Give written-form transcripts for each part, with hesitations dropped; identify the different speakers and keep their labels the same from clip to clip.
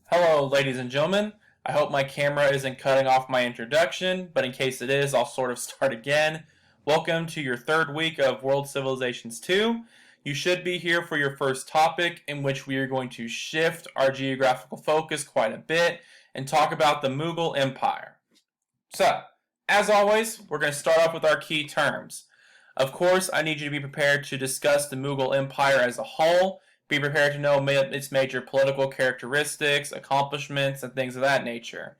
Speaker 1: Hello, ladies and gentlemen. I hope my camera isn't cutting off my introduction, but in case it is, I'll sort of start again. Welcome to your third week of World Civilizations 2. You should be here for your first topic, in which we are going to shift our geographical focus quite a bit and talk about the Mughal Empire. So, as always, we're going to start off with our key terms. Of course, I need you to be prepared to discuss the Mughal Empire as a whole. Be prepared to know its major political characteristics, accomplishments, and things of that nature.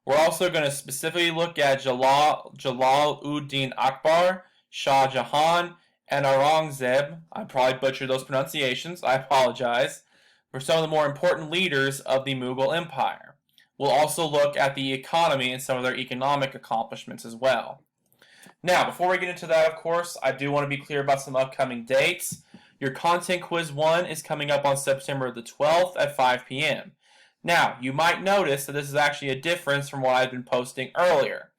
Speaker 1: We're also going to specifically look at Jalal-ud-Din Akbar, Shah Jahan, and Aurangzeb. I probably butchered those pronunciations. I apologize. For some of the more important leaders of the Mughal Empire. We'll also look at the economy and some of their economic accomplishments as well. Now, before we get into that, of course, I do want to be clear about some upcoming dates. Your Content Quiz 1 is coming up on September the 12th at 5 p.m. Now, you might notice that this is actually a difference from what I've been posting earlier.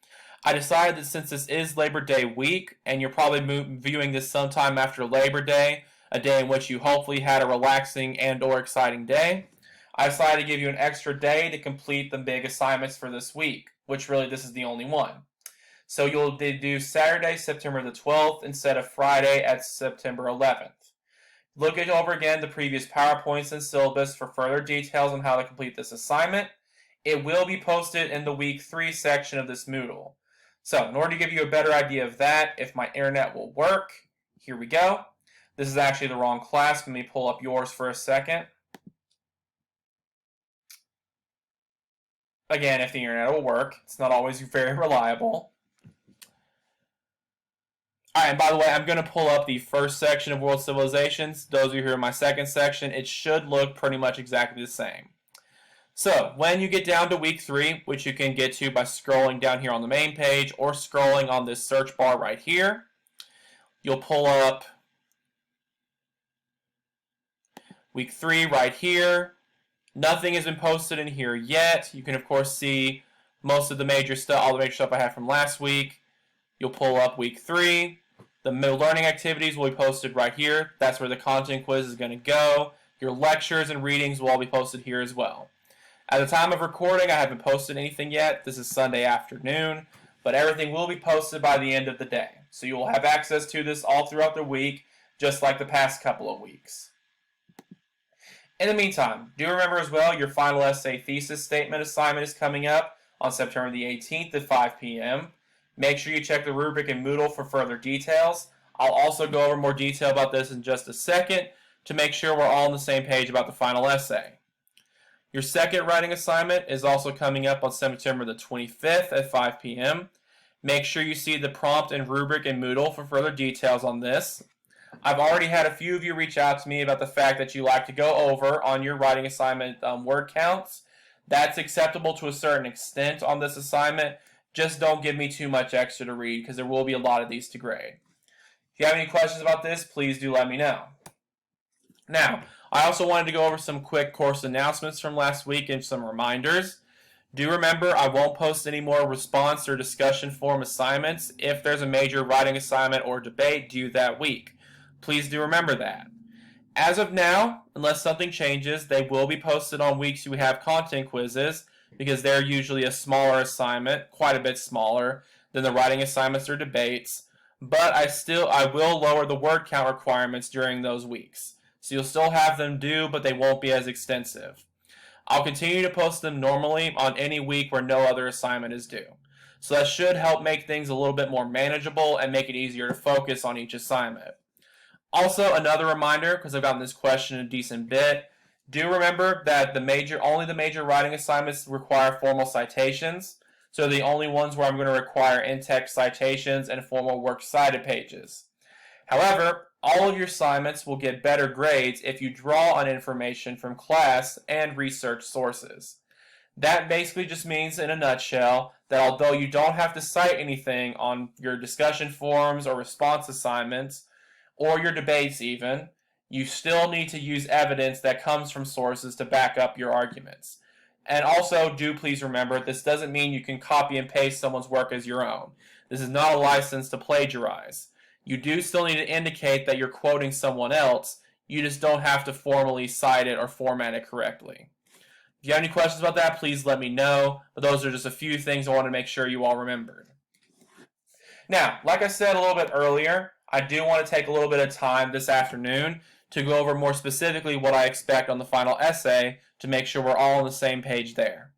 Speaker 1: I decided that since this is Labor Day week, and you're probably viewing this sometime after Labor Day, a day in which you hopefully had a relaxing and or exciting day, I decided to give you an extra day to complete the big assignments for this week, which really this is the only one. So you'll do Saturday, September the 12th, instead of Friday at September 11th. Look over again the previous PowerPoints and syllabus for further details on how to complete this assignment. It will be posted in the Week 3 section of this Moodle. So, in order to give you a better idea of that, if my internet will work, here we go. This is actually the wrong class. Let me pull up yours for a second. Again, if the internet will work. It's not always very reliable. Alright, and by the way, I'm going to pull up the first section of World Civilizations. Those of you who are in my second section, it should look pretty much exactly the same. So, when you get down to Week 3, which you can get to by scrolling down here on the main page or scrolling on this search bar right here, you'll pull up Week 3 right here. Nothing has been posted in here yet. You can, of course, see most of the major stuff, all the major stuff I had from last week. You'll pull up Week 3. The learning activities will be posted right here. That's where the content quiz is going to go. Your lectures and readings will all be posted here as well. At the time of recording, I haven't posted anything yet. This is Sunday afternoon, but everything will be posted by the end of the day. So you will have access to this all throughout the week, just like the past couple of weeks. In the meantime, do remember as well your final essay thesis statement assignment is coming up on September the 18th at 5 p.m. Make sure you check the rubric in Moodle for further details. I'll also go over more detail about this in just a second to make sure we're all on the same page about the final essay. Your second writing assignment is also coming up on September the 25th at 5 p.m. Make sure you see the prompt and rubric in Moodle for further details on this. I've already had a few of you reach out to me about the fact that you like to go over on your writing assignment word counts. That's acceptable to a certain extent on this assignment. Just don't give me too much extra to read because there will be a lot of these to grade. If you have any questions about this, please do let me know. Now, I also wanted to go over some quick course announcements from last week and some reminders. Do remember I won't post any more response or discussion form assignments if there's a major writing assignment or debate due that week. Please do remember that. As of now, unless something changes, they will be posted on weeks we have content quizzes, because they're usually a smaller assignment, quite a bit smaller than the writing assignments or debates, but I will lower the word count requirements during those weeks. So you'll still have them due, but they won't be as extensive. I'll continue to post them normally on any week where no other assignment is due. So that should help make things a little bit more manageable and make it easier to focus on each assignment. Also, another reminder, because I've gotten this question a decent bit, do remember that only the major writing assignments require formal citations, so the only ones where I'm going to require in-text citations and formal works cited pages. However, all of your assignments will get better grades if you draw on information from class and research sources. That basically just means, in a nutshell, that although you don't have to cite anything on your discussion forums or response assignments, or your debates even, you still need to use evidence that comes from sources to back up your arguments. And also, do please remember, this doesn't mean you can copy and paste someone's work as your own. This is not a license to plagiarize. You do still need to indicate that you're quoting someone else, you just don't have to formally cite it or format it correctly. If you have any questions about that, please let me know. But those are just a few things I want to make sure you all remembered. Now, like I said a little bit earlier, I do want to take a little bit of time this afternoon to go over more specifically what I expect on the final essay to make sure we're all on the same page there.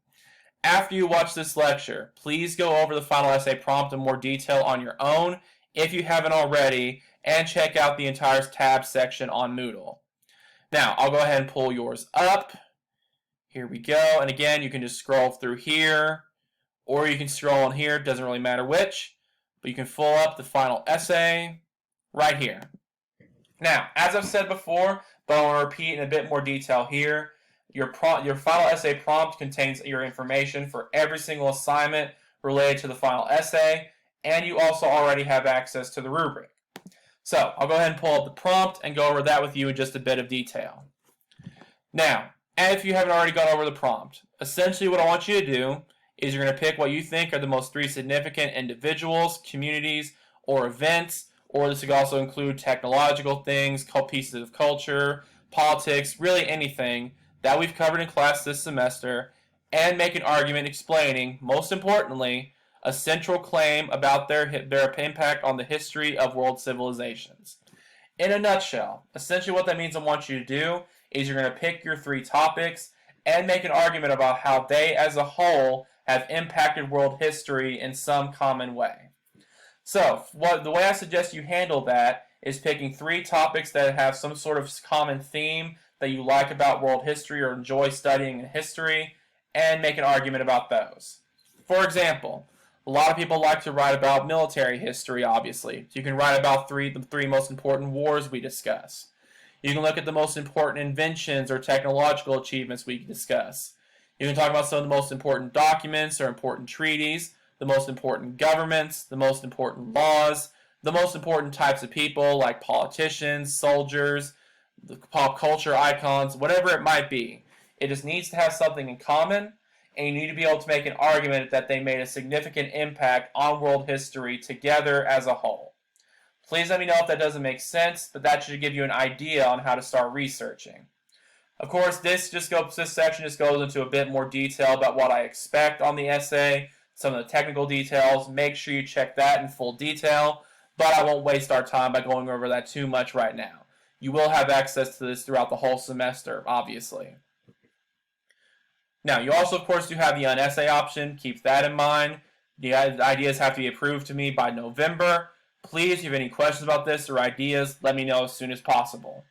Speaker 1: After you watch this lecture, please go over the final essay prompt in more detail on your own if you haven't already, and check out the entire tab section on Moodle. Now, I'll go ahead and pull yours up. Here we go. And again, you can just scroll through here, or you can scroll in here. It doesn't really matter which, but you can pull up the final essay right here. Now, as I've said before, but I want to repeat in a bit more detail here, your final essay prompt contains your information for every single assignment related to the final essay, and you also already have access to the rubric. So, I'll go ahead and pull up the prompt and go over that with you in just a bit of detail. Now, if you haven't already gone over the prompt, essentially what I want you to do is you're going to pick what you think are the most 3 significant individuals, communities, or events, or this could also include technological things, pieces of culture, politics, really anything that we've covered in class this semester, and make an argument explaining, most importantly, a central claim about their impact on the history of world civilizations. In a nutshell, essentially what that means I want you to do is you're going to pick your 3 topics and make an argument about how they as a whole have impacted world history in some common way. So, the way I suggest you handle that is picking 3 topics that have some sort of common theme that you like about world history or enjoy studying in history, and make an argument about those. For example, a lot of people like to write about military history, obviously. So you can write about the 3 most important wars we discuss. You can look at the most important inventions or technological achievements we discuss. You can talk about some of the most important documents or important treaties, the most important governments, the most important laws, the most important types of people like politicians, soldiers, the pop culture icons, whatever it might be. It just needs to have something in common, and you need to be able to make an argument that they made a significant impact on world history together as a whole. Please let me know if that doesn't make sense, but that should give you an idea on how to start researching. Of course, this section just goes into a bit more detail about what I expect on the essay, some of the technical details. Make sure you check that in full detail, but I won't waste our time by going over that too much right now. You will have access to this throughout the whole semester, obviously. Now, you also, of course, do have the unessay option. Keep that in mind. The ideas have to be approved to me by November. Please, if you have any questions about this or ideas, let me know as soon as possible.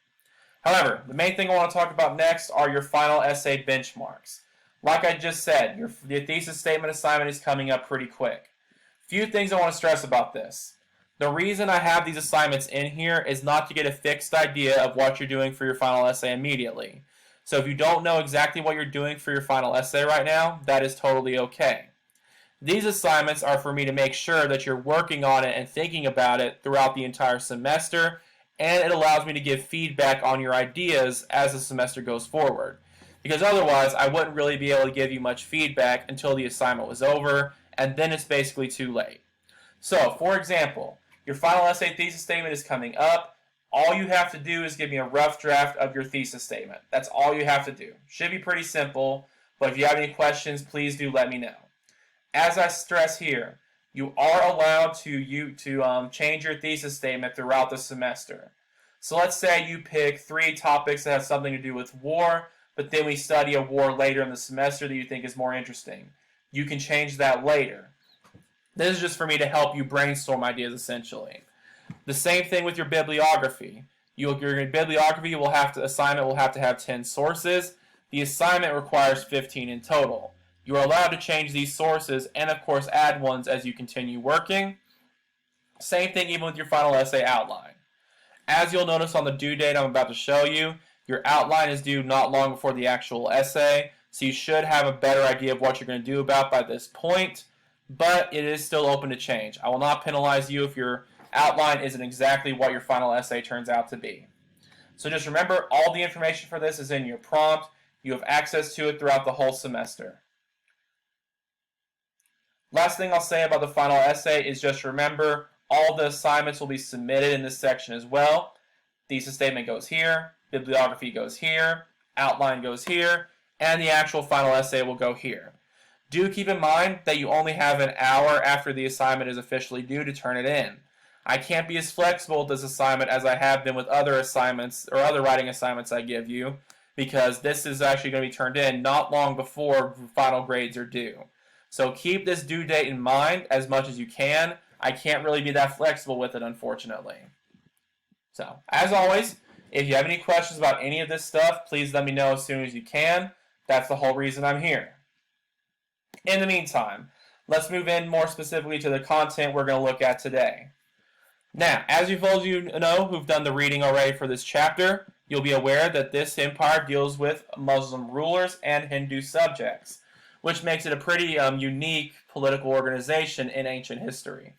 Speaker 1: However, the main thing I want to talk about next are your final essay benchmarks. Like I just said, your thesis statement assignment is coming up pretty quick. Few things I want to stress about this. The reason I have these assignments in here is not to get a fixed idea of what you're doing for your final essay immediately. So if you don't know exactly what you're doing for your final essay right now, that is totally okay. These assignments are for me to make sure that you're working on it and thinking about it throughout the entire semester, and it allows me to give feedback on your ideas as the semester goes forward. Because otherwise, I wouldn't really be able to give you much feedback until the assignment was over, and then it's basically too late. So, for example, your final essay thesis statement is coming up. All you have to do is give me a rough draft of your thesis statement. That's all you have to do. Should be pretty simple, but if you have any questions, please do let me know. As I stress here, you are allowed to change your thesis statement throughout the semester. So let's say you pick 3 topics that have something to do with war, but then we study a war later in the semester that you think is more interesting. You can change that later. This is just for me to help you brainstorm ideas, essentially. The same thing with your bibliography. Your bibliography assignment will have to have 10 sources. The assignment requires 15 in total. You are allowed to change these sources and, of course, add ones as you continue working. Same thing even with your final essay outline. As you'll notice on the due date I'm about to show you, your outline is due not long before the actual essay, so you should have a better idea of what you're going to do about by this point, but it is still open to change. I will not penalize you if your outline isn't exactly what your final essay turns out to be. So just remember, all the information for this is in your prompt. You have access to it throughout the whole semester. Last thing I'll say about the final essay is just remember, all the assignments will be submitted in this section as well. Thesis statement goes here, bibliography goes here, outline goes here, and the actual final essay will go here. Do keep in mind that you only have an hour after the assignment is officially due to turn it in. I can't be as flexible with this assignment as I have been with other assignments or other writing assignments I give you, because this is actually going to be turned in not long before final grades are due. So keep this due date in mind as much as you can. I can't really be that flexible with it, unfortunately. So, as always, if you have any questions about any of this stuff, please let me know as soon as you can. That's the whole reason I'm here. In the meantime, let's move in more specifically to the content we're going to look at today. Now, as you know who've done the reading already for this chapter, you'll be aware that this empire deals with Muslim rulers and Hindu subjects, which makes it a pretty unique political organization in ancient history.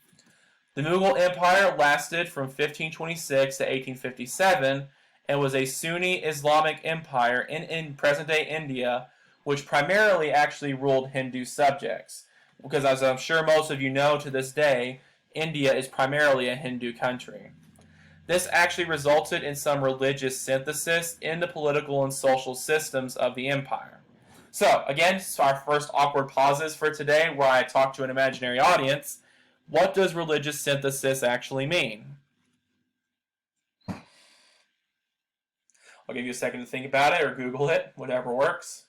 Speaker 1: The Mughal Empire lasted from 1526 to 1857 and was a Sunni Islamic empire in present-day India, which primarily actually ruled Hindu subjects. Because as I'm sure most of you know to this day, India is primarily a Hindu country. This actually resulted in some religious synthesis in the political and social systems of the empire. So, again, our first awkward pauses for today where I talk to an imaginary audience. What does religious synthesis actually mean? I'll give you a second to think about it or Google it, whatever works.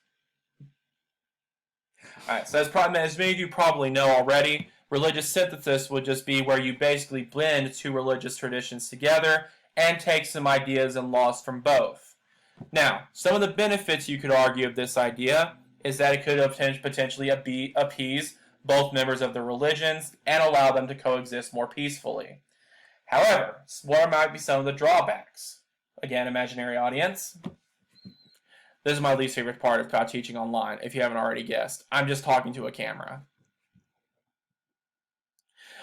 Speaker 1: Alright, so as many of you probably know already, religious synthesis would just be where you basically blend two religious traditions together and take some ideas and laws from both. Now, some of the benefits you could argue of this idea is that it could potentially appease both members of the religions and allow them to coexist more peacefully. However, what might be some of the drawbacks? Again, imaginary audience. This is my least favorite part of teaching online, if you haven't already guessed. I'm just talking to a camera.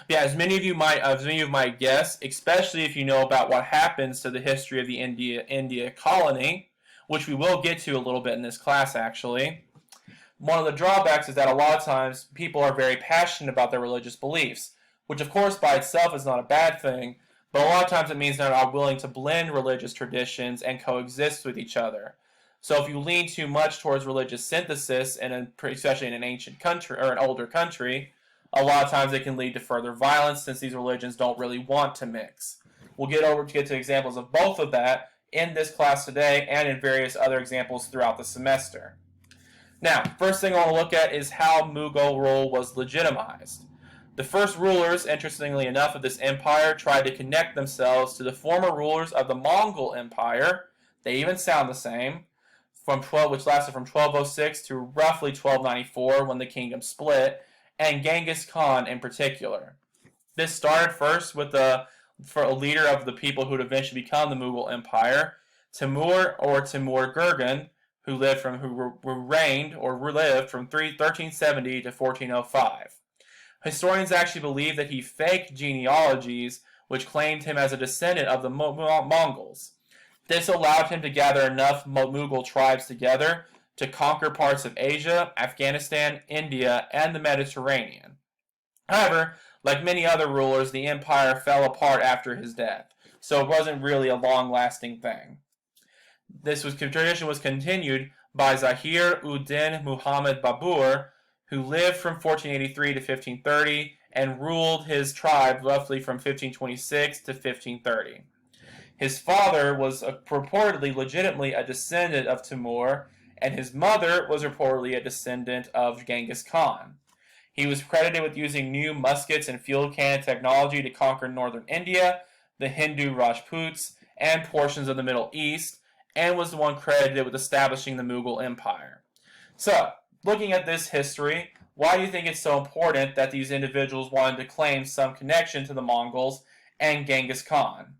Speaker 1: Yeah, as many of you might guess, especially if you know about what happens to the history of the India colony, which we will get to a little bit in this class actually. One of the drawbacks is that a lot of times people are very passionate about their religious beliefs, which of course by itself is not a bad thing, but a lot of times it means they're not willing to blend religious traditions and coexist with each other. So if you lean too much towards religious synthesis, especially in an ancient country or an older country, a lot of times it can lead to further violence since these religions don't really want to mix. We'll get to examples of both of that in this class today and in various other examples throughout the semester. Now, first thing I want to look at is how Mughal rule was legitimized. The first rulers, interestingly enough, of this empire tried to connect themselves to the former rulers of the Mongol Empire. They even sound the same, which lasted from 1206 to roughly 1294 when the kingdom split, and Genghis Khan in particular. This started first with a leader of the people who would eventually become the Mughal Empire, Timur or Timur Gurgen, who lived from 1370 to 1405. Historians actually believe that he faked genealogies which claimed him as a descendant of the Mongols. This allowed him to gather enough Mughal tribes together to conquer parts of Asia, Afghanistan, India, and the Mediterranean. However, like many other rulers, the empire fell apart after his death, so it wasn't really a long-lasting thing. This tradition was continued by Zahir-ud-Din Muhammad Babur, who lived from 1483 to 1530 and ruled his tribe roughly from 1526 to 1530. His father was purportedly legitimately a descendant of Timur, and his mother was reportedly a descendant of Genghis Khan. He was credited with using new muskets and field cannon technology to conquer northern India, the Hindu Rajputs, and portions of the Middle East, and was the one credited with establishing the Mughal Empire. So, looking at this history, why do you think it's so important that these individuals wanted to claim some connection to the Mongols and Genghis Khan?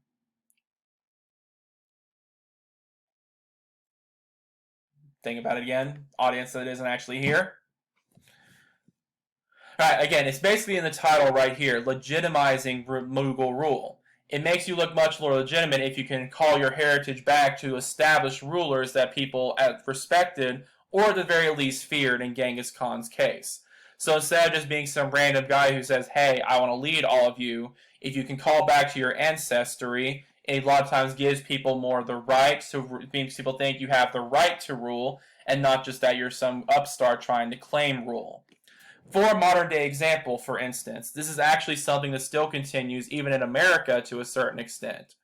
Speaker 1: Think about it again, audience that isn't actually here. Alright, again, it's basically in the title right here, legitimizing Mughal rule. It makes you look much more legitimate if you can call your heritage back to established rulers that people respected, or at the very least feared in Genghis Khan's case. So instead of just being some random guy who says, hey, I want to lead all of you, if you can call back to your ancestry, it a lot of times gives people more the right, so means people think you have the right to rule, and not just that you're some upstart trying to claim rule. For a modern day example, for instance, this is actually something that still continues even in America to a certain extent.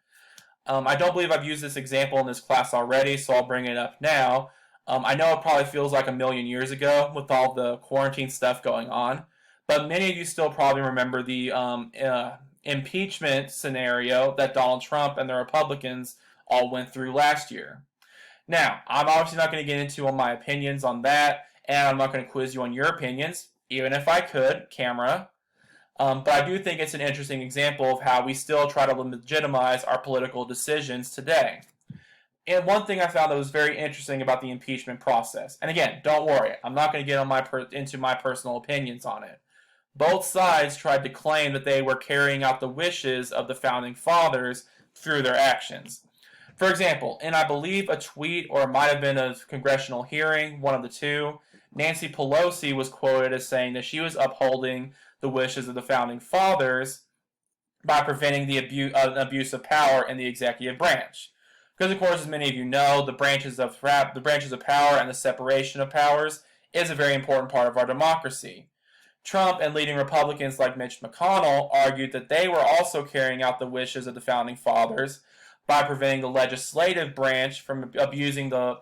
Speaker 1: I don't believe I've used this example in this class already, so I'll bring it up now. I know it probably feels like a million years ago with all the quarantine stuff going on, but many of you still probably remember the impeachment scenario that Donald Trump and the Republicans all went through last year. Now, I'm obviously not going to get into all my opinions on that, and I'm not going to quiz you on your opinions, even if I could, camera. But I do think it's an interesting example of how we still try to legitimize our political decisions today. And one thing I found that was very interesting about the impeachment process, and again, don't worry, I'm not going to get into my personal opinions on it. Both sides tried to claim that they were carrying out the wishes of the founding fathers through their actions. For example, in I believe a tweet, or it might have been a congressional hearing, one of the two, Nancy Pelosi was quoted as saying that she was upholding the wishes of the founding fathers by preventing the abuse of power in the executive branch. Because, of course, as many of you know, the branches of power and the separation of powers is a very important part of our democracy. Trump and leading Republicans like Mitch McConnell argued that they were also carrying out the wishes of the founding fathers by preventing the legislative branch from abusing the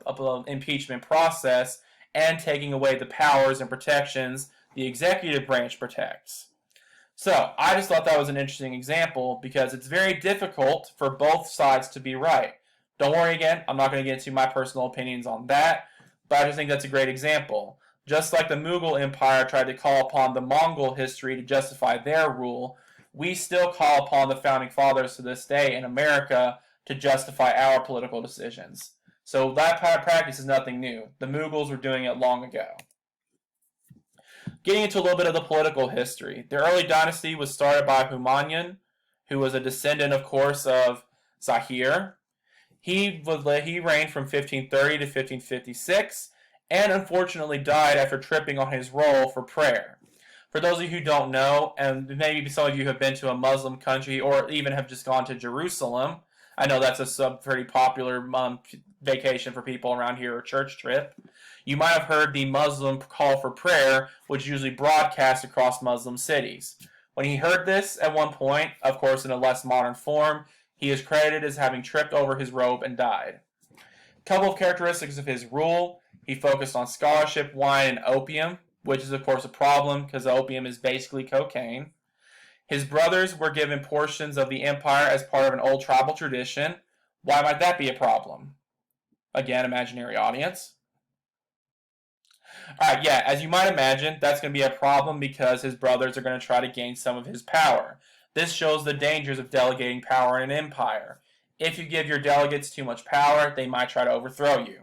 Speaker 1: impeachment process and taking away the powers and protections the executive branch protects. So, I just thought that was an interesting example because it's very difficult for both sides to be right. Don't worry again, I'm not going to get into my personal opinions on that, but I just think that's a great example. Just like the Mughal Empire tried to call upon the Mongol history to justify their rule, we still call upon the founding fathers to this day in America to justify our political decisions. So that practice is nothing new. The Mughals were doing it long ago. Getting into a little bit of the political history. The early dynasty was started by Humayun, who was a descendant, of course, of Zahir. He reigned from 1530 to 1556, and unfortunately died after tripping on his roll for prayer. For those of you who don't know, and maybe some of you have been to a Muslim country or even have just gone to Jerusalem, I know that's a pretty popular vacation for people around here, or church trip. You might have heard the Muslim call for prayer, which is usually broadcast across Muslim cities. When he heard this at one point, of course in a less modern form, he is credited as having tripped over his robe and died. A couple of characteristics of his rule: he focused on scholarship, wine, and opium, which is of course a problem because opium is basically cocaine. His brothers were given portions of the empire as part of an old tribal tradition. Why might that be a problem? Again, imaginary audience. Alright, yeah, as you might imagine, that's going to be a problem because his brothers are going to try to gain some of his power. This shows the dangers of delegating power in an empire. If you give your delegates too much power, they might try to overthrow you.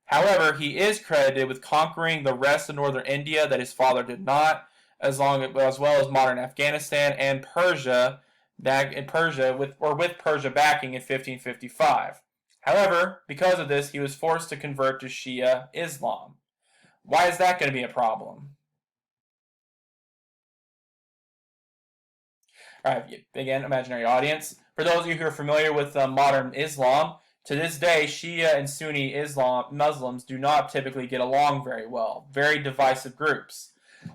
Speaker 1: However, he is credited with conquering the rest of northern India that his father did not, as well as modern Afghanistan and Persia, with Persia backing in 1555. However, because of this, he was forced to convert to Shia Islam. Why is that going to be a problem? Alright, again, imaginary audience. For those of you who are familiar with modern Islam, to this day, Shia and Sunni Muslims do not typically get along very well. Very divisive groups.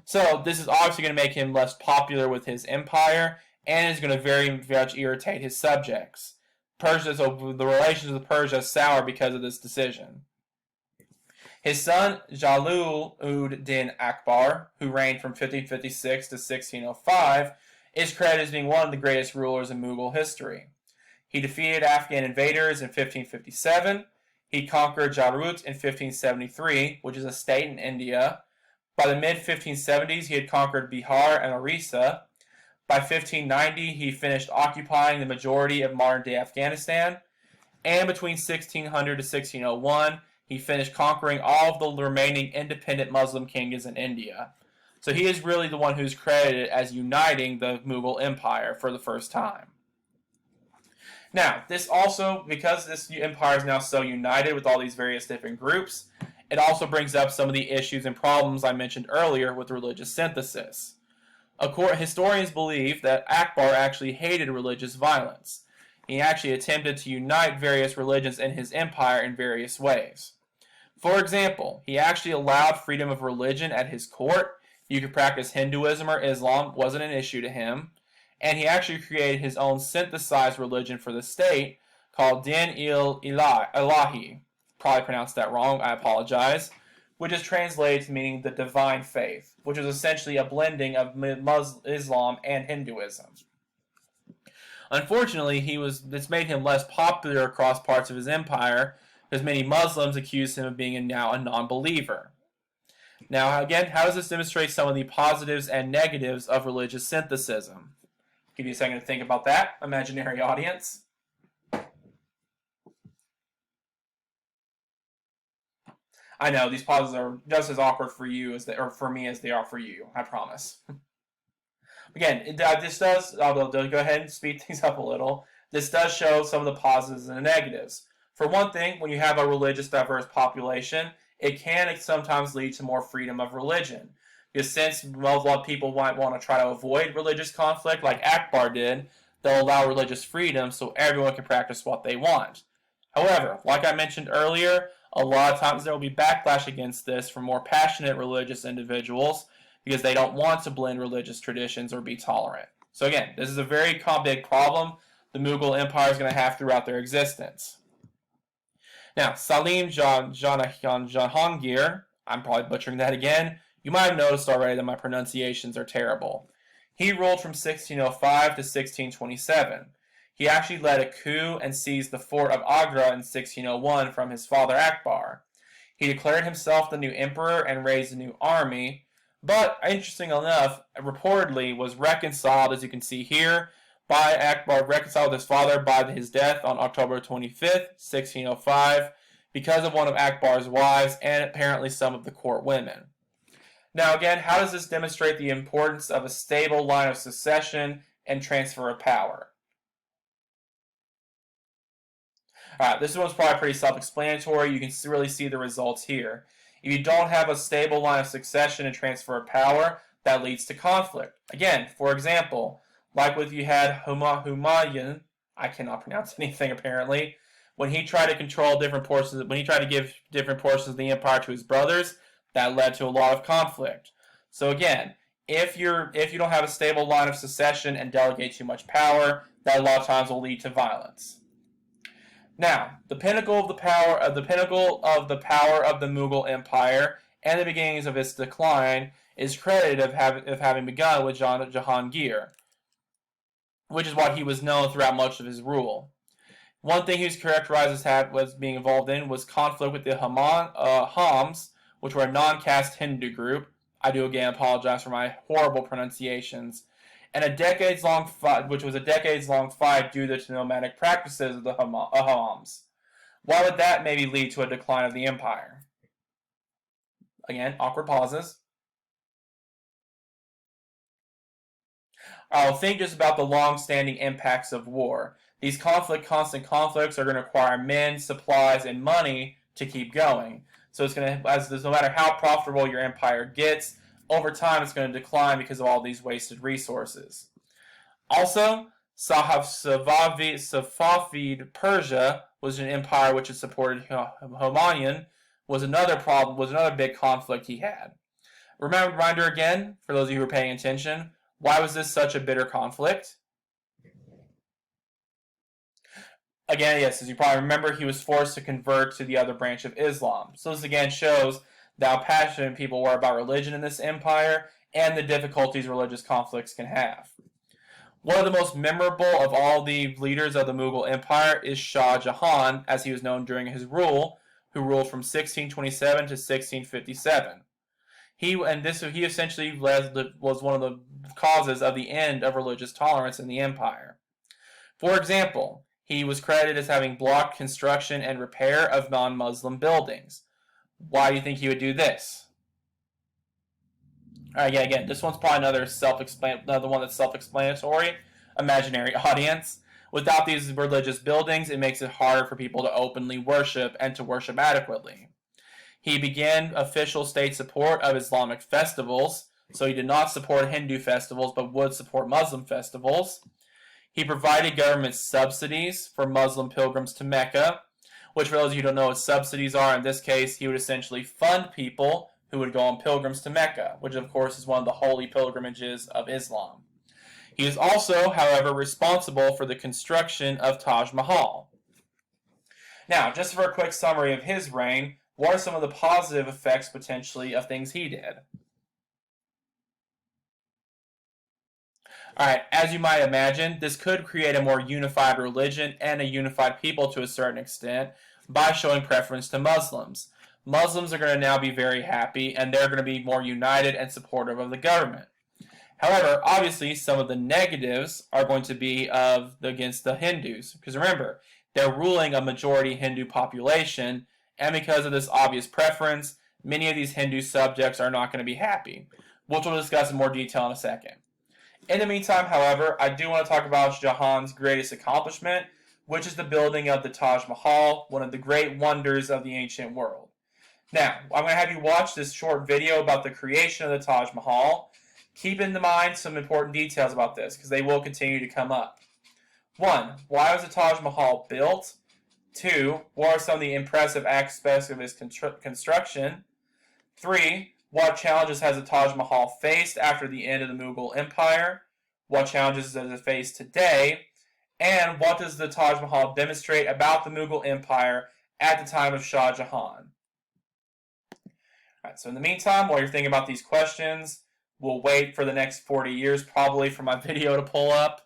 Speaker 1: So this is obviously going to make him less popular with his empire, and is going to very much irritate his subjects. The relations with Persia sour because of this decision. His son, Jalal-ud-Din Akbar, who reigned from 1556 to 1605, is credited as being one of the greatest rulers in Mughal history. He defeated Afghan invaders in 1557. He conquered Jarut in 1573, which is a state in India. By the mid-1570s, he had conquered Bihar and Orissa. By 1590, he finished occupying the majority of modern-day Afghanistan. And between 1600 to 1601, he finished conquering all of the remaining independent Muslim kingdoms in India. So he is really the one who's credited as uniting the Mughal Empire for the first time. Now, this also, because this empire is now so united with all these various different groups, it also brings up some of the issues and problems I mentioned earlier with religious synthesis. Historians believe that Akbar actually hated religious violence. He actually attempted to unite various religions in his empire in various ways. For example, he actually allowed freedom of religion at his court. You could practice Hinduism or Islam, wasn't an issue to him. And he actually created his own synthesized religion for the state called Din-il-Ilahi. Probably pronounced that wrong, I apologize. Which is translated to meaning the divine faith, which is essentially a blending of Islam and Hinduism. Unfortunately, this made him less popular across parts of his empire, because many Muslims accused him of being now a non-believer. Now, again, how does this demonstrate some of the positives and negatives of religious synthesis? Give you a second to think about that, imaginary audience. I know these pauses are just as awkward for you as or for me as they are for you. I promise. Again, this does. I'll go ahead and speed things up a little. This does show some of the positives and the negatives. For one thing, when you have a religious diverse population, it can sometimes lead to more freedom of religion. Because since a lot of people might want to try to avoid religious conflict, like Akbar did, they'll allow religious freedom so everyone can practice what they want. However, like I mentioned earlier, a lot of times there will be backlash against this from more passionate religious individuals because they don't want to blend religious traditions or be tolerant. So again, this is a very big problem the Mughal Empire is going to have throughout their existence. Now, Salim Jahangir, I'm probably butchering that again. You might have noticed already that my pronunciations are terrible. He ruled from 1605 to 1627. He actually led a coup and seized the fort of Agra in 1601 from his father Akbar. He declared himself the new emperor and raised a new army, but interesting enough, reportedly was reconciled, as you can see here, by Akbar, reconciled with his father by his death on October 25th, 1605, because of one of Akbar's wives and apparently some of the court women. Now again, how does this demonstrate the importance of a stable line of succession and transfer of power? Alright, this one's probably pretty self-explanatory. You can really see the results here. If you don't have a stable line of succession and transfer of power, that leads to conflict. Again, for example, like when you had Humayun, I cannot pronounce anything apparently, when he tried to control different portions, when he tried to give different portions of the empire to his brothers, that led to a lot of conflict. So again, if you don't have a stable line of succession and delegate too much power, that a lot of times will lead to violence. Now, the pinnacle of the power of the Mughal Empire and the beginnings of its decline is credited of having begun with Jahangir, which is what he was known throughout much of his rule. One thing he was characterized as being involved in was conflict with the Hams, which were a non-caste Hindu group. I do again apologize for my horrible pronunciations. And which was a decades-long fight due to the nomadic practices of the Hams. Why would that maybe lead to a decline of the empire? Again, awkward pauses. I'll think just about the long-standing impacts of war. These constant conflicts are going to require men, supplies, and money to keep going. So it's going to, no matter how profitable your empire gets, over time it's going to decline because of all these wasted resources. Also, Safavid Persia was an empire which had supported Humayun, was another big conflict he had. Reminder again, for those of you who are paying attention, why was this such a bitter conflict? Again, yes, as you probably remember, he was forced to convert to the other branch of Islam. So this again shows how passionate people were about religion in this empire and the difficulties religious conflicts can have. One of the most memorable of all the leaders of the Mughal Empire is Shah Jahan, as he was known during his rule, who ruled from 1627 to 1657. He essentially was one of the causes of the end of religious tolerance in the empire. For example, he was credited as having blocked construction and repair of non-Muslim buildings. Why do you think he would do this? Alright, yeah, again, this one's probably another one that's self-explanatory. Imaginary audience. Without these religious buildings, it makes it harder for people to openly worship and to worship adequately. He began official state support of Islamic festivals, so he did not support Hindu festivals but would support Muslim festivals. He provided government subsidies for Muslim pilgrims to Mecca, which for those of you who don't know what subsidies are, in this case, he would essentially fund people who would go on pilgrims to Mecca, which of course is one of the holy pilgrimages of Islam. He is also, however, responsible for the construction of Taj Mahal. Now, just for a quick summary of his reign, what are some of the positive effects, potentially, of things he did? Alright, as you might imagine, this could create a more unified religion and a unified people to a certain extent by showing preference to Muslims. Muslims are going to now be very happy, and they're going to be more united and supportive of the government. However, obviously, some of the negatives are going to be against the Hindus, because remember, they're ruling a majority Hindu population, and because of this obvious preference, many of these Hindu subjects are not going to be happy, which we'll discuss in more detail in a second. In the meantime, however, I do want to talk about Jahan's greatest accomplishment, which is the building of the Taj Mahal, one of the great wonders of the ancient world. Now, I'm going to have you watch this short video about the creation of the Taj Mahal. Keep in mind some important details about this, because they will continue to come up. 1. Why was the Taj Mahal built? 2. What are some of the impressive aspects of its construction? 3. What challenges has the Taj Mahal faced after the end of the Mughal Empire? What challenges does it face today? And what does the Taj Mahal demonstrate about the Mughal Empire at the time of Shah Jahan? Alright, so in the meantime, while you're thinking about these questions, we'll wait for the next 40 years probably for my video to pull up.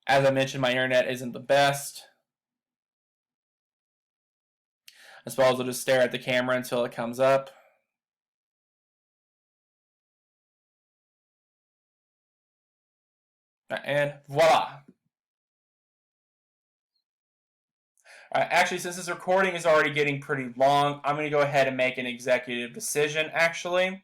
Speaker 1: As I mentioned, my internet isn't the best. I suppose I'll just stare at the camera until it comes up. And voila. Alright, actually, since this recording is already getting pretty long, I'm going to go ahead and make an executive decision, actually.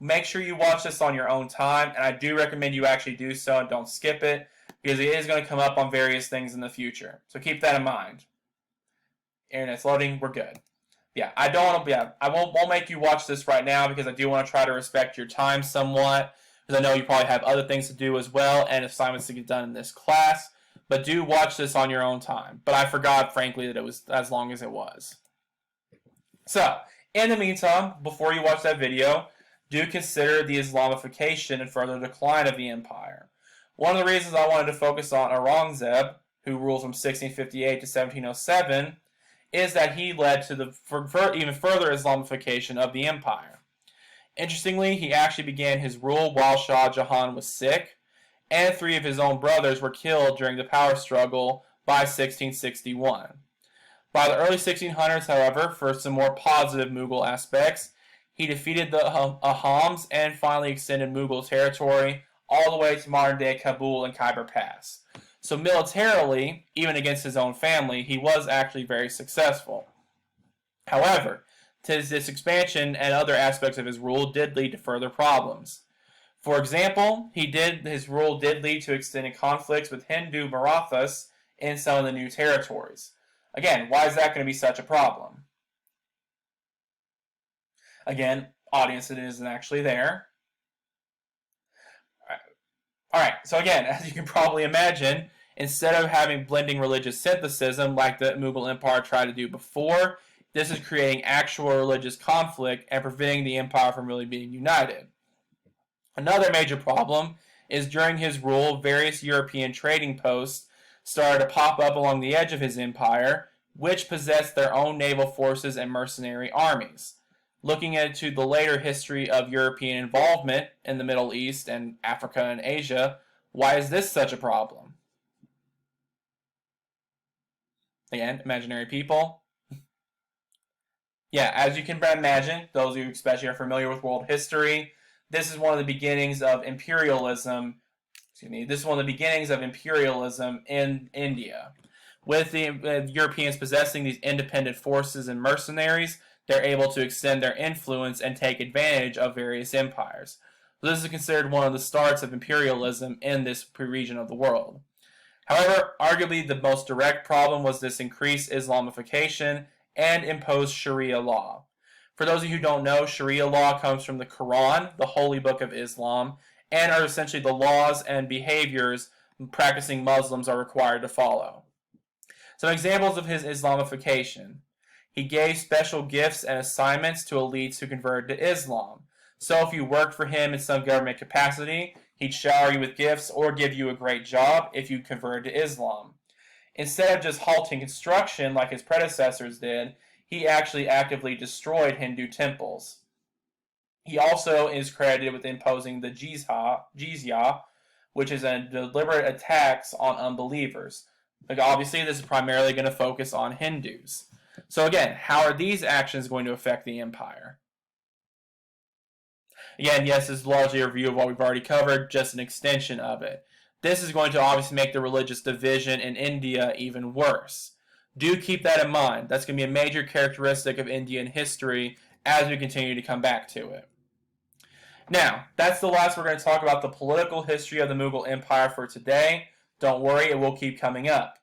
Speaker 1: Make sure you watch this on your own time, and I do recommend you actually do so and don't skip it, because it is going to come up on various things in the future. So keep that in mind. Internet's loading, we're good. Yeah, I won't make you watch this right now, because I do want to try to respect your time somewhat, because I know you probably have other things to do as well, and assignments to get done in this class. But do watch this on your own time. But I forgot, frankly, that it was as long as it was. So, in the meantime, before you watch that video, do consider the Islamification and further decline of the empire. One of the reasons I wanted to focus on Aurangzeb, who ruled from 1658 to 1707, is that he led to the even further Islamification of the empire. Interestingly, he actually began his rule while Shah Jahan was sick, and 3 of his own brothers were killed during the power struggle by 1661. By the early 1600s, however, for some more positive Mughal aspects, he defeated the Ahams and finally extended Mughal territory all the way to modern-day Kabul and Khyber Pass. So militarily, even against his own family, he was actually very successful. However, this expansion and other aspects of his rule did lead to further problems. For example, his rule did lead to extended conflicts with Hindu Marathas in some of the new territories. Again, why is that going to be such a problem? Again, audience it isn't actually there. Alright, so again, as you can probably imagine, instead of having blending religious synthesis like the Mughal Empire tried to do before, this is creating actual religious conflict and preventing the empire from really being united. Another major problem is during his rule, various European trading posts started to pop up along the edge of his empire, which possessed their own naval forces and mercenary armies. Looking into the later history of European involvement in the Middle East and Africa and Asia, why is this such a problem? Again, imaginary people. Yeah, as you can imagine, those of you especially are familiar with world history, this is one of the beginnings of imperialism. This is one of the beginnings of imperialism in India. With the Europeans possessing these independent forces and mercenaries, they're able to extend their influence and take advantage of various empires. So this is considered one of the starts of imperialism in this region of the world. However, arguably the most direct problem was this increased Islamification and imposed Sharia law. For those of you who don't know, Sharia law comes from the Quran, the holy book of Islam, and are essentially the laws and behaviors practicing Muslims are required to follow. Some examples of his Islamification. He gave special gifts and assignments to elites who converted to Islam. So if you worked for him in some government capacity, he'd shower you with gifts or give you a great job if you converted to Islam. Instead of just halting construction like his predecessors did, he actually actively destroyed Hindu temples. He also is credited with imposing the jizya, which is a deliberate attacks on unbelievers. Like obviously, this is primarily going to focus on Hindus. So again, how are these actions going to affect the empire? Again, yes, this is largely a review of what we've already covered, just an extension of it. This is going to obviously make the religious division in India even worse. Do keep that in mind. That's going to be a major characteristic of Indian history as we continue to come back to it. Now, that's the last we're going to talk about the political history of the Mughal Empire for today. Don't worry, it will keep coming up.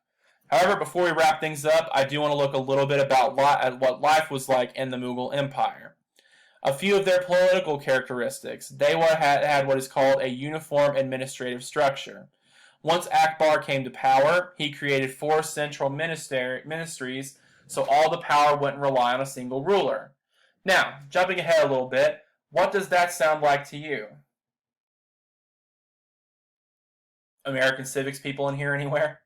Speaker 1: However, before we wrap things up, I do want to look a little bit about at what life was like in the Mughal Empire. A few of their political characteristics. They had what is called a uniform administrative structure. Once Akbar came to power, he created 4 central ministries, so all the power wouldn't rely on a single ruler. Now, jumping ahead a little bit, what does that sound like to you? American civics people in here anywhere?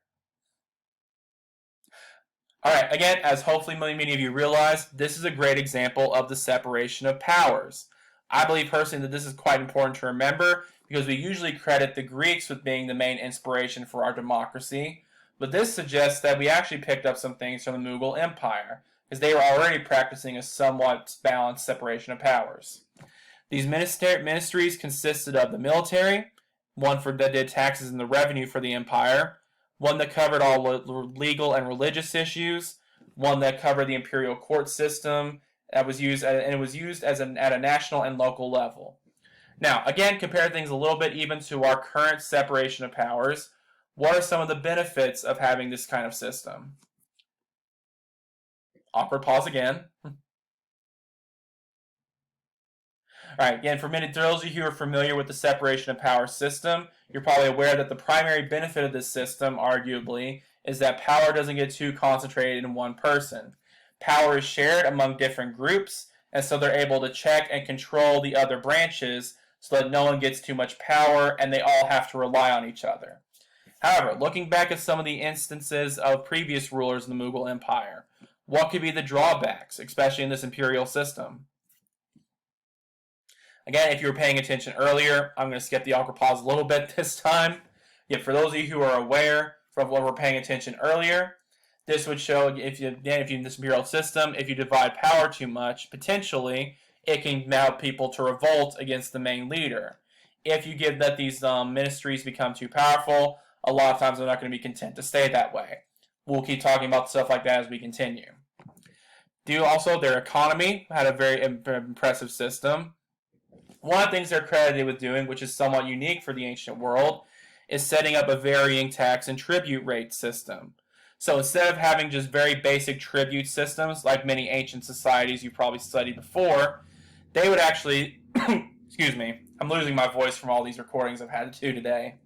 Speaker 1: Alright, again, as hopefully many of you realize, this is a great example of the separation of powers. I believe personally that this is quite important to remember because we usually credit the Greeks with being the main inspiration for our democracy, but this suggests that we actually picked up some things from the Mughal Empire, because they were already practicing a somewhat balanced separation of powers. These ministries consisted of the military, one that did taxes and the revenue for the empire, one that covered all legal and religious issues, one that covered the imperial court system, that was used at a national and local level. Now, again, compare things a little bit even to our current separation of powers. What are some of the benefits of having this kind of system? Awkward pause again. Alright, again, for those of you who are familiar with the separation of powers system, you're probably aware that the primary benefit of this system, arguably, is that power doesn't get too concentrated in one person. Power is shared among different groups, and so they're able to check and control the other branches so that no one gets too much power and they all have to rely on each other. However, looking back at some of the instances of previous rulers in the Mughal Empire, what could be the drawbacks, especially in this imperial system? Again, if you were paying attention earlier, I'm going to skip the awkward pause a little bit this time. Yet for those of you who are aware from what we're paying attention earlier, this would show if you in this imperial system, if you divide power too much, potentially it can help people to revolt against the main leader. If you let these ministries become too powerful, a lot of times they're not going to be content to stay that way. We'll keep talking about stuff like that as we continue. Also, their economy had a very impressive system. One of the things they're credited with doing, which is somewhat unique for the ancient world, is setting up a varying tax and tribute rate system. So instead of having just very basic tribute systems, like many ancient societies you probably studied before, they would actually, excuse me, I'm losing my voice from all these recordings I've had to do today.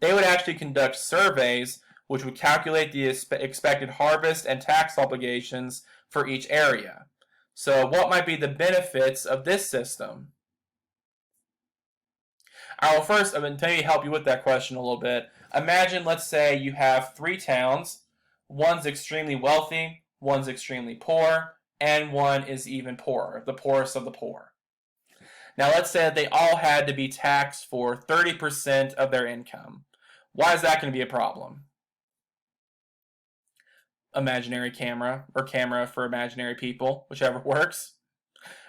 Speaker 1: They would actually conduct surveys which would calculate the expected harvest and tax obligations for each area. So what might be the benefits of this system? I will first, I'm going to help you with that question a little bit. Imagine, let's say, you have 3 towns. One's extremely wealthy, one's extremely poor, and one is even poorer, the poorest of the poor. Now let's say that they all had to be taxed for 30% of their income. Why is that going to be a problem? Imaginary camera, or camera for imaginary people, whichever works.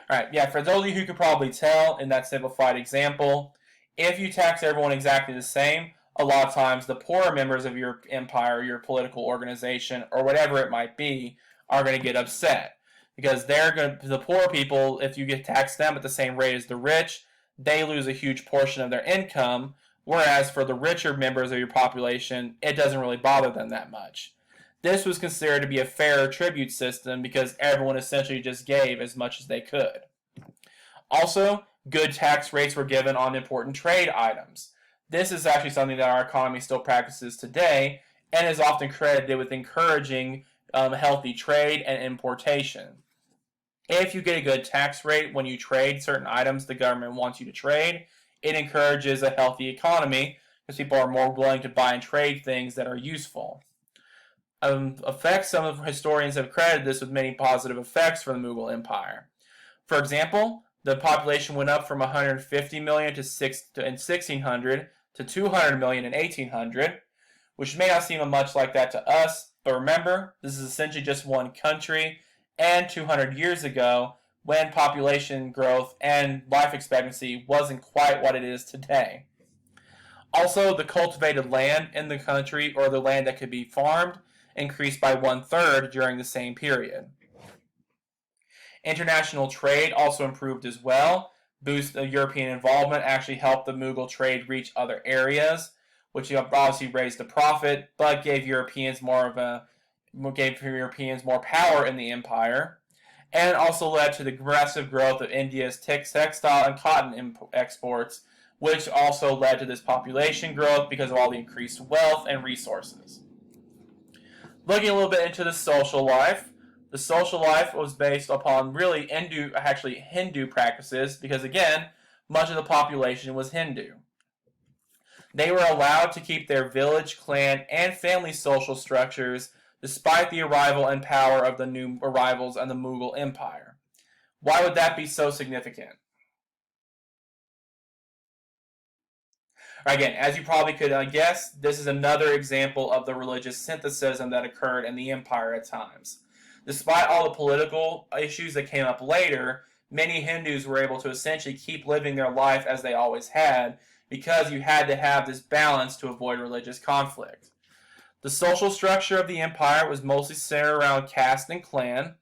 Speaker 1: Alright, yeah, for those of you who could probably tell in that simplified example, if you tax everyone exactly the same, a lot of times the poorer members of your empire, your political organization, or whatever it might be, are going to get upset. Because the poor people, if you get taxed them at the same rate as the rich, they lose a huge portion of their income, whereas for the richer members of your population, it doesn't really bother them that much. This was considered to be a fairer tribute system because everyone essentially just gave as much as they could. Also, good tax rates were given on important trade items. This is actually something that our economy still practices today and is often credited with encouraging healthy trade and importation. If you get a good tax rate when you trade certain items the government wants you to trade, it encourages a healthy economy because people are more willing to buy and trade things that are useful. Effects, some of historians have credited this with many positive effects for the Mughal Empire. For example, the population went up from 150 million in 1600 to 200 million in 1800, which may not seem much like that to us, but remember, this is essentially just one country, and 200 years ago, when population growth and life expectancy wasn't quite what it is today. Also, the cultivated land in the country, or the land that could be farmed, increased by 1/3 during the same period. International trade also improved as well. Boost the European involvement actually helped the Mughal trade reach other areas, which obviously raised the profit, but gave Europeans more power in the empire, and also led to the aggressive growth of India's textile and cotton exports, which also led to this population growth because of all the increased wealth and resources. Looking a little bit into the social life was based upon really Hindu practices because, again, much of the population was Hindu. They were allowed to keep their village, clan, and family social structures despite the arrival and power of the new arrivals in the Mughal Empire. Why would that be so significant? Again, as you probably could guess, this is another example of the religious synthesis that occurred in the empire at times. Despite all the political issues that came up later, many Hindus were able to essentially keep living their life as they always had because you had to have this balance to avoid religious conflict. The social structure of the empire was mostly centered around caste and clan.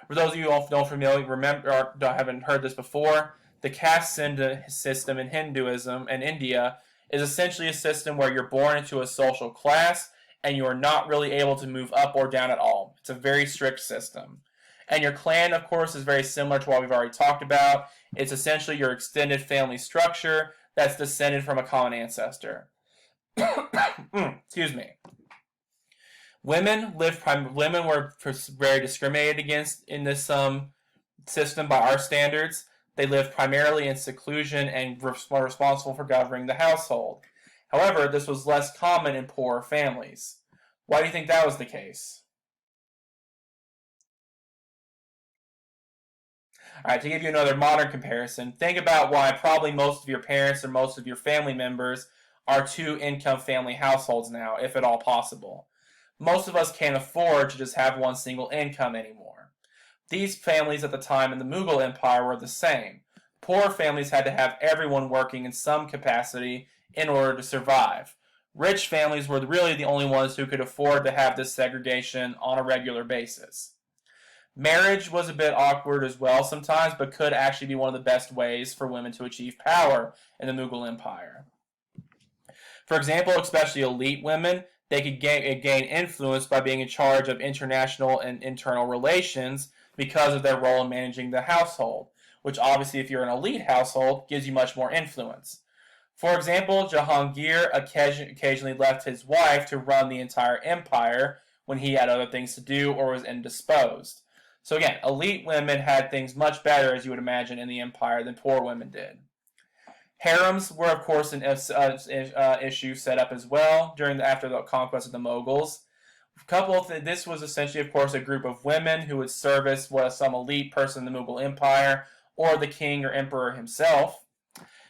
Speaker 1: For those of you who don't haven't heard this before, the caste system in Hinduism and India is essentially a system where you're born into a social class and you are not really able to move up or down at all. It's a very strict system. And your clan, of course, is very similar to what we've already talked about. It's essentially your extended family structure that's descended from a common ancestor. Excuse me. Women were very discriminated against in this system by our standards. They lived primarily in seclusion and were responsible for governing the household. However, this was less common in poorer families. Why do you think that was the case? Alright, to give you another modern comparison, think about why probably most of your parents or most of your family members are two-income family households now, if at all possible. Most of us can't afford to just have one single income anymore. These families at the time in the Mughal Empire were the same. Poor families had to have everyone working in some capacity in order to survive. Rich families were really the only ones who could afford to have this segregation on a regular basis. Marriage was a bit awkward as well sometimes, but could actually be one of the best ways for women to achieve power in the Mughal Empire. For example, especially elite women, they could gain influence by being in charge of international and internal relations because of their role in managing the household, which obviously, if you're an elite household, gives you much more influence. For example, Jahangir occasionally left his wife to run the entire empire when he had other things to do or was indisposed. So again, elite women had things much better, as you would imagine, in the empire than poor women did. Harems were, of course, an issue set up as well after the conquest of the Mughals. This was essentially, of course, a group of women who would service some elite person in the Mughal Empire or the king or emperor himself.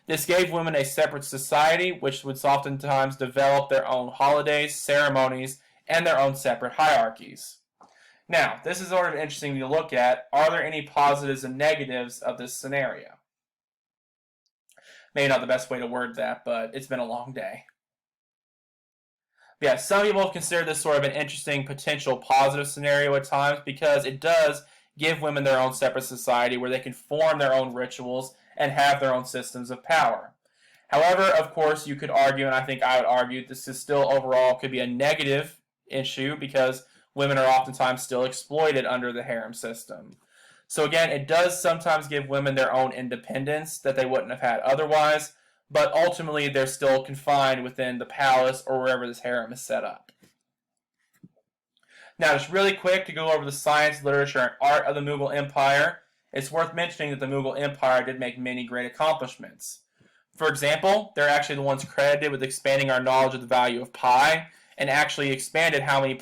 Speaker 1: This gave women a separate society, which would oftentimes develop their own holidays, ceremonies, and their own separate hierarchies. Now, this is sort of interesting to look at. Are there any positives and negatives of this scenario? Maybe not the best way to word that, but it's been a long day. Yeah, some people consider this sort of an interesting potential positive scenario at times because it does give women their own separate society where they can form their own rituals and have their own systems of power. However, of course, you could argue, and I think I would argue, this is still overall could be a negative issue because women are oftentimes still exploited under the harem system. So again, it does sometimes give women their own independence that they wouldn't have had otherwise, but ultimately they're still confined within the palace or wherever this harem is set up. Now, just really quick to go over the science, literature, and art of the Mughal Empire, it's worth mentioning that the Mughal Empire did make many great accomplishments. For example, they're actually the ones credited with expanding our knowledge of the value of pi, and actually expanded how many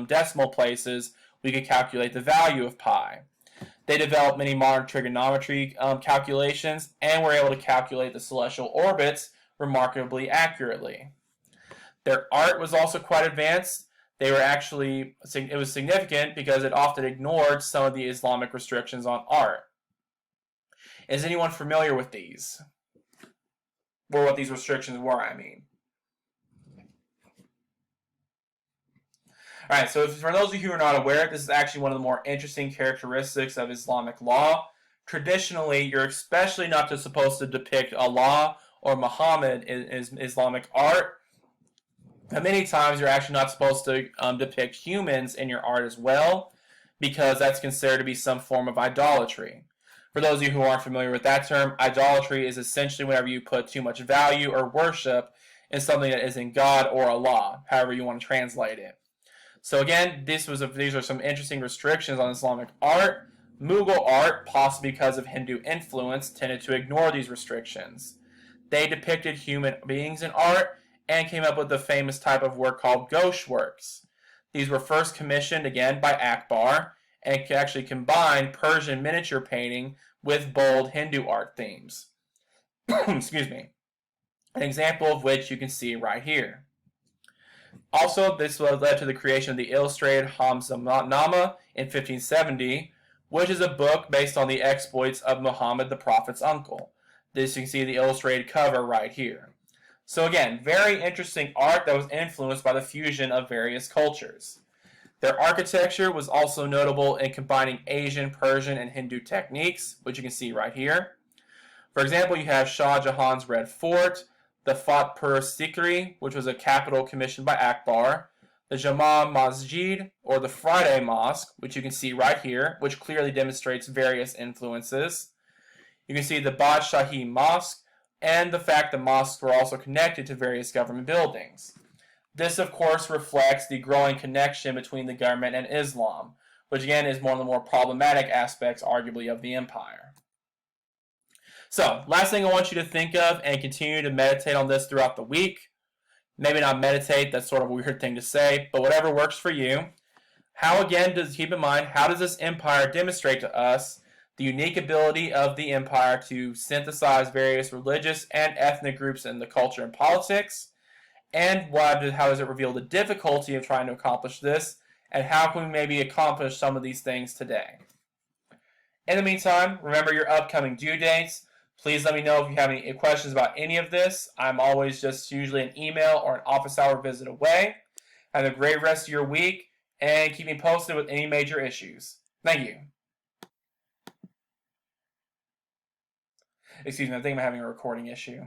Speaker 1: decimal places we could calculate the value of pi. They developed many modern trigonometry calculations, and were able to calculate the celestial orbits remarkably accurately. Their art was also quite advanced. It was significant because it often ignored some of the Islamic restrictions on art. Is anyone familiar with these? Or what these restrictions were, I mean. Alright, so for those of you who are not aware, this is actually one of the more interesting characteristics of Islamic law. Traditionally, you're especially not just supposed to depict Allah or Muhammad in Islamic art. And many times you're actually not supposed to depict humans in your art as well, because that's considered to be some form of idolatry. For those of you who aren't familiar with that term, idolatry is essentially whenever you put too much value or worship in something that isn't God or Allah, however you want to translate it. So again, these are some interesting restrictions on Islamic art. Mughal art, possibly because of Hindu influence, tended to ignore these restrictions. They depicted human beings in art and came up with the famous type of work called ghost works. These were first commissioned, again, by Akbar, and actually combined Persian miniature painting with bold Hindu art themes. Excuse me. An example of which you can see right here. Also, this led to the creation of the illustrated Hamzanama in 1570, which is a book based on the exploits of Muhammad, the Prophet's uncle. This you can see the illustrated cover right here. So again, very interesting art that was influenced by the fusion of various cultures. Their architecture was also notable in combining Asian, Persian, and Hindu techniques, which you can see right here. For example, you have Shah Jahan's Red Fort, the Fatpur Sikri, which was a capital commissioned by Akbar, the Jama Masjid, or the Friday Mosque, which you can see right here, which clearly demonstrates various influences. You can see the Badshahi Mosque, and the fact that mosques were also connected to various government buildings. This, of course, reflects the growing connection between the government and Islam, which again is one of the more problematic aspects, arguably, of the empire. So, last thing I want you to think of, and continue to meditate on this throughout the week. Maybe not meditate, that's sort of a weird thing to say, but whatever works for you. Keep in mind, how does this empire demonstrate to us the unique ability of the empire to synthesize various religious and ethnic groups in the culture and politics? And how does it reveal the difficulty of trying to accomplish this? And how can we maybe accomplish some of these things today? In the meantime, remember your upcoming due dates. Please let me know if you have any questions about any of this. I'm always just usually an email or an office hour visit away. Have a great rest of your week, and keep me posted with any major issues. Thank you. Excuse me, I think I'm having a recording issue.